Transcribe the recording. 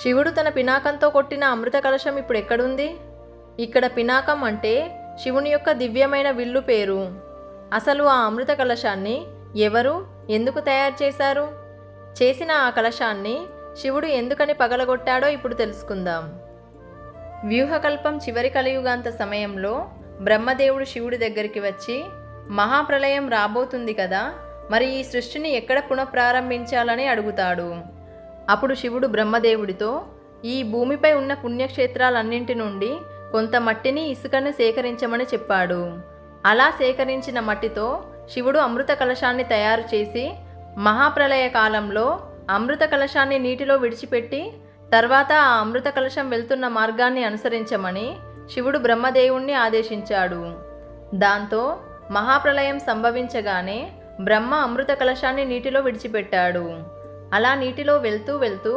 శివుడు తన పినాకంతో కొట్టిన అమృత కలశం ఇప్పుడు ఎక్కడుంది? ఇక్కడ పినాకం అంటే శివుని యొక్క దివ్యమైన విల్లు పేరు. అసలు ఆ అమృత కలశాన్ని ఎవరు, ఎందుకు తయారు చేశారు? చేసిన ఆ కలశాన్ని శివుడు ఎందుకని పగలగొట్టాడో ఇప్పుడు తెలుసుకుందాం. వ్యూహకల్పం చివరి కలియుగాంత సమయంలో బ్రహ్మదేవుడు శివుడి దగ్గరికి వచ్చి, మహాప్రళయం రాబోతుంది కదా, మరి ఈ సృష్టిని ఎక్కడ పునఃప్రారంభించాలని అడుగుతాడు. అప్పుడు శివుడు బ్రహ్మదేవుడితో, ఈ భూమిపై ఉన్న పుణ్యక్షేత్రాలన్నింటి నుండి కొంత మట్టిని, ఇసుకను సేకరించమని చెప్పాడు. అలా సేకరించిన మట్టితో శివుడు అమృత కలశాన్ని తయారు చేసి, మహాప్రళయ కాలంలో అమృత కలశాన్ని నీటిలో విడిచిపెట్టి తర్వాత ఆ అమృత కలశం వెళ్తున్న మార్గాన్ని అనుసరించమని శివుడు బ్రహ్మదేవుణ్ణి ఆదేశించాడు. దాంతో మహాప్రళయం సంభవించగానే బ్రహ్మ అమృత కలశాన్ని నీటిలో విడిచిపెట్టాడు. అలా నీటిలో వెళ్తూ వెళ్తూ